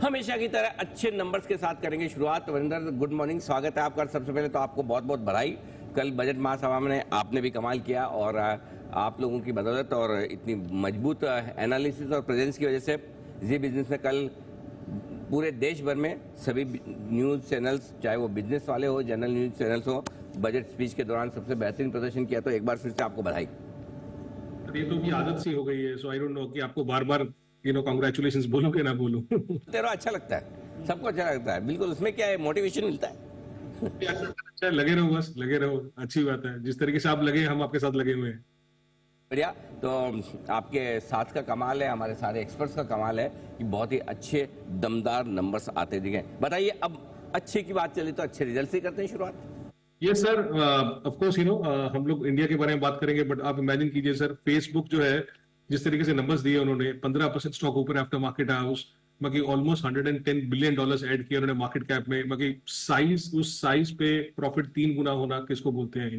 हमेशा की तरह अच्छे नंबर्स के साथ करेंगे शुरुआत। वरिंदर, गुड मॉर्निंग, स्वागत है आपका। सबसे पहले तो आपको बहुत बहुत बधाई। कल बजट महासभा में आपने भी कमाल किया और आप लोगों की बदौलत और इतनी मजबूत एनालिसिस और प्रेजेंस की वजह से जी बिजनेस में कल पूरे देश भर में सभी न्यूज़ चैनल्स, चाहे वो बिजनेस वाले हो, जनरल न्यूज़ चैनल्स हो, बजट स्पीच के दौरान सबसे बेहतरीन प्रदर्शन किया। तो एक बार फिर से आपको बधाई। ये तो भी आदत सी हो गई है, सो आई डोंट नो कि आपको बार बार कांग्रेचुलेशंस बोलूं कि ना बोलूं। तेरा अच्छा लगता है, सबको अच्छा लगता है, बिल्कुल। उसमें क्या है, मोटिवेशन मिलता है। अच्छा, लगे रहो, बस लगे रहो, अच्छी बात है। जिस तरीके से आप लगे, हम आपके साथ लगे हुए हैं। बढ़िया। तो आपके साथ का कमाल है, हमारे सारे एक्सपर्ट्स का कमाल है कि बहुत ही अच्छे दमदार नंबर्स आते दिखे। बताइए, अब अच्छे की बात चली तो अच्छे रिजल्ट से करते हैं शुरुआत। ये सर, ऑफ कोर्स हम लोग इंडिया के बारे में बात करेंगे, बट आप इमेजिन कीजिए सर, फेसबुक जो है, जिस तरीके से नंबर्स दिए उन्होंने, 15% स्टॉक ऊपर आफ्टर मार्केट हाउस, बाकी ऑलमोस्ट $110 बिलियन ऐड किया उन्होंने मार्केट कैप में। बाकी साइज, उस साइज पे प्रॉफिट 3 गुना होना किसको बोलते हैं।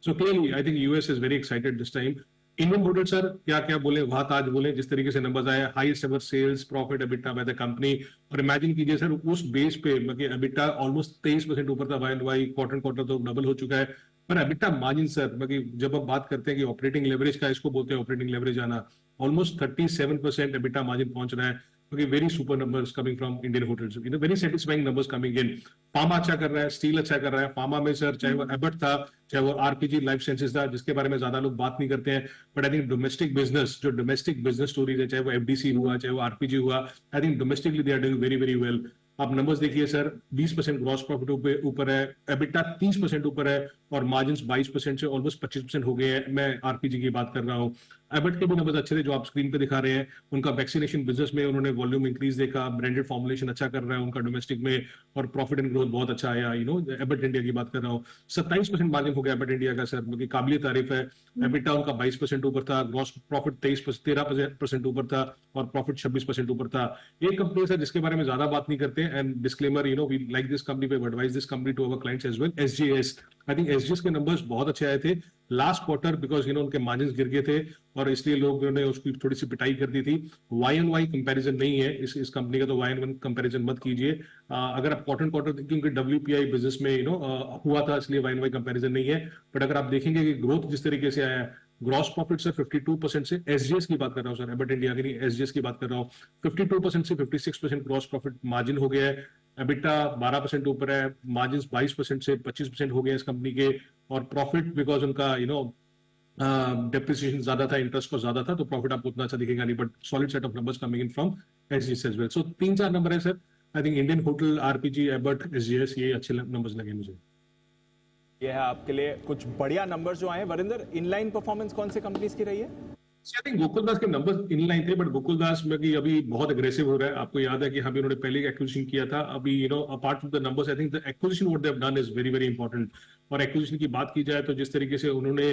So clearly I think US is very excited this time. Indian hotel sir, क्या क्या बोले, वहां ताज बोले, जिस तरीके से नंबर्स आए, highest ever sales, profit, EBITDA by the company. और इमेजिन कीजिए सर, उस बेस पे मतलब एबिटा ऑलमोस्ट 23% ऊपर था, Y and Y quarter quarter तो डबल हो चुका है। पर एबिटा मार्जिन सर, मतलब जब हम बात करते हैं कि ऑपरेटिंग लेवरेज का, इसको बोलते हैं ऑपरेटिंग लेवरेज आना, ऑलमोस्ट 37% एबिटा मार्जिन पहुंच रहा है। Okay, very super numbers coming from Indian hotels. Very satisfying numbers coming in. Pharma अच्छा कर रहा है, स्टील अच्छा कर रहा है। फार्मा में सर, चाहे वो एबट था, चाहे वो आरपीजी लाइफ साइंसेज था, जिसके बारे में ज्यादा लोग बात नहीं करते हैं, but I think domestic business, जो डोमेस्टिक बिजनेस स्टोरीज है, चाहे वो एफडीसी हुआ, चाहे वो आरपीजी हुआ, I think domestically they are doing very very well. आप नंबर्स देखिए सर, 20% ग्रॉस प्रॉफिट ऊपर है, एबिटा 30% ऊपर है, और मार्जिन 22% से ऑलमोस्ट 25% हो गए हैं। मैं आरपीजी की बात कर रहा हूँ। एबट के भी नंबर्स अच्छे थे जो आप स्क्रीन पे दिखा रहे हैं। उनका वैक्सीनेशन बिजनेस में उन्होंने वॉल्यूम इंक्रीज देखा, ब्रांडेड फॉर्मुलेशन अच्छा कर रहा है उनका डोमेस्टिक में, और प्रॉफिट एंड ग्रोथ बहुत अच्छा आया। एबट इंडिया की बात कर रहा हूँ, 27% मार्जिन हो गया एबट इंडिया का सर, क्योंकि काबिल तारीफ है। एबिटा उनका 22% ऊपर था, ग्रॉस प्रॉफिट 13% ऊपर था, और प्रॉफिट 26% ऊपर था। एक कंपनी है जिसके बारे में ज्यादा बात नहीं करते, and disclaimer, we like this company, we advise this company to our clients as well, SGS. I think SGS के नंबर्स बहुत अच्छे आए थे लास्ट क्वार्टर, बिकॉज उनके मार्जिन गिर गए थे, और इसलिए लोगों ने उसकी थोड़ी सी पिटाई कर दी थी। वाई एंड वाई कंपेरिजन नहीं है इस कंपनी का, तो वाई एंड वाई कंपेरिजन मत कीजिए। अगर आप क्वार्टर क्वार्टर, क्योंकि डब्ल्यूपीआई बिजनेस में हुआ था, इसलिए वाई एंड वाई कंपेरिजन नहीं है। बट अगर आप देखेंगे कि ग्रोथ जिस तरीके से आया है, ग्रॉस प्रॉफिट से 52% से, एसजीएस की बात कर रहा हूं सर, एबट इंडिया की नहीं, एसजीएस की बात कर रहा हूं, 52% से 56% ग्रॉस प्रॉफिट मार्जिन हो गया है। एबिटा 12% ऊपर है, मार्जिन 22% से 25% हो गए इस कंपनी के, और प्रॉफिट बिकॉज उनका डेप्रिसिएशन ज्यादा था, इंटरेस्ट को ज्यादा था, तो प्रॉफिट आपको उतना अच्छा दिखेगा नहीं, but solid set of numbers coming in from SGS as well. So 3-4 number है sir. I think Indian hotel, RPG, Abbott, SGS, ये अच्छे नंबर्स लगे मुझे। ये है आपके लिए कुछ बढ़िया नंबर्स जो आए। वरिंदर, इनलाइन परफॉर्मेंस कौन सी कंपनीज की रही है? आई थिंक गोकुलदास के नंबर इनलाइन थे, बट गोकुलदास में कि अभी बहुत अग्रेसिव हो रहा है। आपको याद है कि अभी उन्होंने पहले एक्विजिशन किया था। अभी apart from the numbers, I think the acquisition what they have done is very very important. और एक्विजिशन की बात की जाए तो जिस तरीके से उन्होंने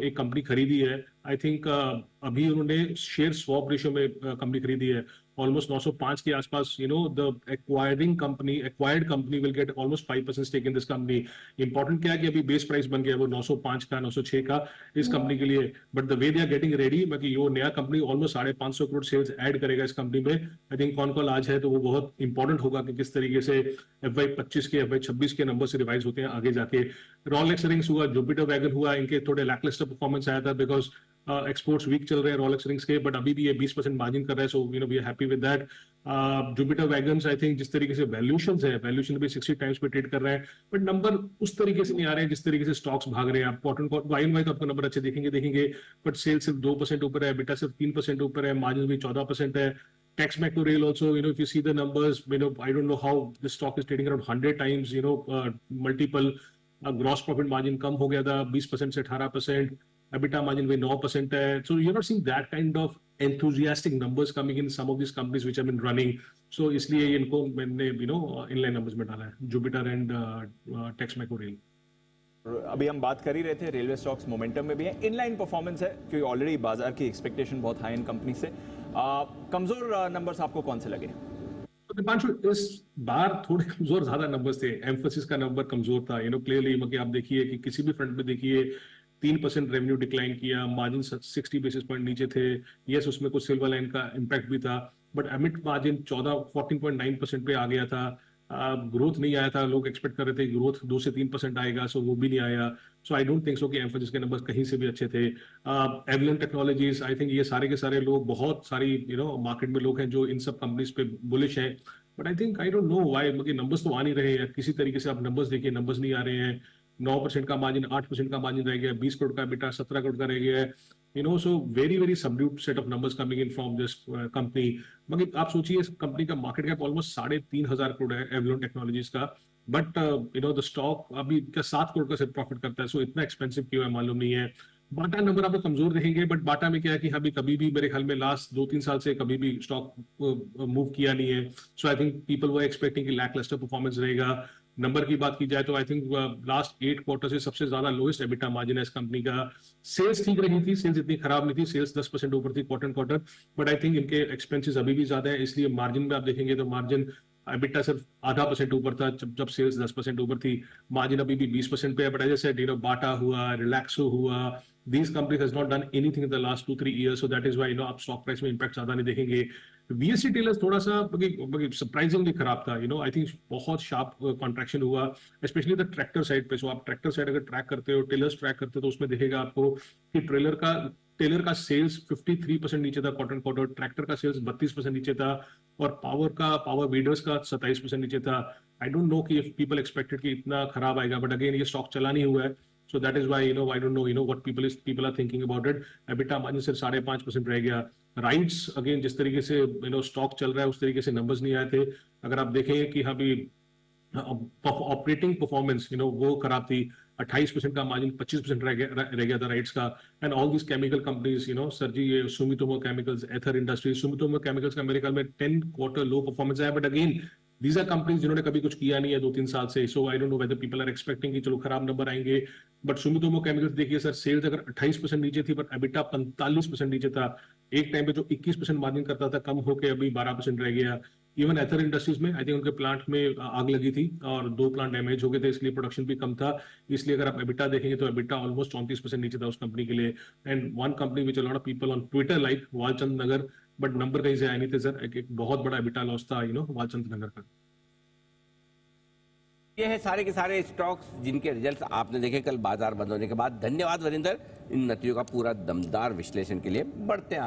एक कंपनी खरीदी है, आई थिंक अभी उन्होंने शेयर स्वैप रेशियो में कंपनी खरीदी है ऑलमोस्ट 905 के आसपास। The acquired company will get almost 5% stake in this company. Important क्या है कि अभी बेस प्राइस बन गया वो 905 का, 906 का इस कंपनी के लिए, but the way they are getting ready, मतलब वो नया company almost 550 crore sales add करेगा इस कंपनी में। आई थिंक कौन कॉल आज है तो वो बहुत इंपॉर्टेंट होगा कि किस तरीके से FY25 के, FY26 के नंबर से रिवाइज होते हैं आगे जाके। रोलेक्स रिंग्स हुआ, जुपिटर वैगन हुआ, इनके थोड़े लैकलिस्टर परफॉर्मेंस आया था बिकॉज एक्सपोर्ट्स वीक चल रहे हैं रोलेक्स रिंग्स के, बट अभी भी ये 20% मार्जिन कर रहा है, so we are happy with that. Jupiter wagons, I think जिस तरीके से वैल्यूएशन भी 60 टाइम्स पे ट्रेड कर रहे हैं, बट नंबर उस तरीके से नहीं आ रहे हैं जिस तरीके से स्टॉक्स भाग रहे हैं। आप क्वार्टर वाई एंड वाई तो आपको नंबर अच्छे देखेंगे, बट सेल सिर्फ 2% ऊपर है, बेटा सिर्फ 3% ऊपर है, मार्जिन भी 14% है। Tex Macro also, if you see the numbers, I don't know how the stock is trading around 100 times, multiple. Gross profit margin कम हो गया था 20% से 18%, एबिटा मार्जिन भी 9% है। So you not seeing that kind of enthusiastic numbers coming in some of these companies which have been running. So इसलिए इनको मैंने इनलाइन नंबर्स में डाला है, Jupiter and Texmaco rail. अभी हम बात कर ही रहे थे, रेलवे स्टॉक्स मोमेंटम में भी है, इनलाइन परफॉर्मेंस है, क्योंकि ऑलरेडी बाजार की एक्सपेक्टेशन बहुत हाई इन कंपनी से। कमजोर नंबर्स आपको कौन से लगे? तो दीपांशु, इस बार थोड़े कमजोर ज्यादा नंबर्स थे। एम्फोसिस का नंबर कमजोर था, क्लियरली। मतलब आप देखिए कि किसी भी फ्रंट पे देखिए 3% रेवेन्यू डिक्लाइन किया, मार्जिन 60 बेसिस पॉइंट नीचे थे। यस, उसमें कुछ सिल्वर लाइन का इम्पैक्ट भी था, बट एमिट मार्जिन 14.9% पे आ गया था। ग्रोथ नहीं आया था, लोग एक्सपेक्ट कर रहे थे ग्रोथ 2 से 3% आएगा, सो वो भी नहीं आया। सो आई डोंट थिंक सो कि एम्फोसिस के नंबर्स कहीं से भी अच्छे थे। एवलन टेक्नोलॉजीज, आई थिंक ये सारे के सारे लोग, बहुत सारी मार्केट में लोग हैं जो इन सब कंपनीज पे बुलिश हैं, but I think I don't know why, मतलब नंबर्स तो आ नहीं रहे हैं किसी तरीके से। आप नंबर्स देखिए, नंबर्स नहीं आ रहे हैं। 9% का मार्जिन, 8% का मार्जिन रह गया, 20 करोड़ का बेटा 17 करोड़ का रह गया है। So very very subdued set of numbers coming in from this company. मगर आप सोचिए, इस कंपनी का मार्केट कैप ऑलमोस्ट 3,500 करोड़ है एवलॉन टेक्नोलॉजीज का, बट द स्टॉक अभी क्या 7 करोड़ का सिर्फ प्रॉफिट करता है। सो इतना एक्सपेंसिव क्यों है मालूम नहीं है। बाटा नंबर आपको कमजोर देखेंगे, बट बाटा में क्या है कि अभी कभी भी मेरे ख्याल में लास्ट 2-3 साल से कभी भी स्टॉक मूव किया नहीं है। So I think people were expecting कि लैकलस्टर परफॉर्मेंस रहेगा। नंबर की बात की जाए तो आई थिंक लास्ट 8 क्वार्टर से सबसे ज्यादा लोएस्ट एबिटा मार्जिन है इस कंपनी का। सेल्स ठीक रही थी, सेल्स इतनी खराब नहीं थी, सेल्स 10% ऊपर थी quarter quarter, but I think इनके एक्सपेंसेस अभी भी ज्यादा है, इसलिए मार्जिन में आप देखेंगे तो मार्जिन एबिटा सिर्फ आधा % ऊपर था जब सेल्स 10% ऊपर थी। मार्जिन अभी भी 20% पे है, बट एज आई सेड, बाटा हुआ, रिलैक्सो हुआ, these companies has not done anything in the last 2-3 years, so that is why आप स्टॉक प्राइस में इंपैक्ट ज्यादा नहीं देखेंगे। वीएससी टेलर्स थोड़ा सा सरप्राइजिंगली खराब था, आई थिंक बहुत शार्प कॉन्ट्रैक्शन हुआ, स्पेशली द ट्रैक्टर साइड पे। सो आप ट्रैक्टर साइड अगर ट्रैक करते हो, टेलर्स ट्रैक करते हो, तो उसमें देखेगा आपको कि टेलर का सेल्स 53% नीचे था क्वार्टर क्वार्टर, ट्रैक्टर का सेल्स 32% नीचे था, और पावर वीडर्स का 27% नीचे था। आई डोंट नो कि इफ पीपल एक्सपेक्टेड कि इतना खराब आएगा, बट अगेन ये स्टॉक चला नहीं हुआ है। So that is why, I don't know, what people are thinking about it. EBITDA margin सिर्फ 5.5% रह गया। राइट्स अगेन जिस तरीके से स्टॉक चल रहा है उस तरीके से नंबर्स नहीं आए थे। अगर आप देखें कि अभी ऑपरेटिंग परफॉर्मेंस वो खराब थी। 28% का मार्जिन 25% रह गया था राइट्स का। And all this chemical companies, sir ji, ये Sumitomo Chemicals, Ether Industries, Sumitomo Chemicals का मेरे ख्याल में 10 क्वार्टर लो परफॉर्मेंस है, but again these are companies जिन्होंने कभी कुछ किया नहीं है 2-3 साल से। So I don't know whether people are expecting कि चलो खराब नंबर आएंगे, बट सुमितोमो केमिकल्स देखिए सर, सेल्स अगर 28% नीचे थी, पर एबिटा 45% नीचे था। एक टाइम पे जो 21% मार्जिन करता था, कम होकर अभी 12% रह गया। इवन एथर इंडस्ट्रीज में आई थिंक उनके प्लांट में आग लगी थी और 2 प्लांट डैमेज हो गए थे, इसलिए प्रोडक्शन भी कम था। इसलिए अगर आप एबिटा देखेंगे तो एबिटा ऑलमोस्ट 34% नीचे था उस कंपनी के लिए। And one company which a lot of people on Twitter like Walchand Nagar, but number कहीं से आए नहीं थे सर। एक बहुत बड़ा एबिटा लॉस था वालचंद नगर का। ये है सारे के सारे स्टॉक्स जिनके रिजल्ट्स आपने देखे कल बाजार बंद होने के बाद। धन्यवाद वरिंदर इन नतीजों का पूरा दमदार विश्लेषण के लिए। बढ़ते हैं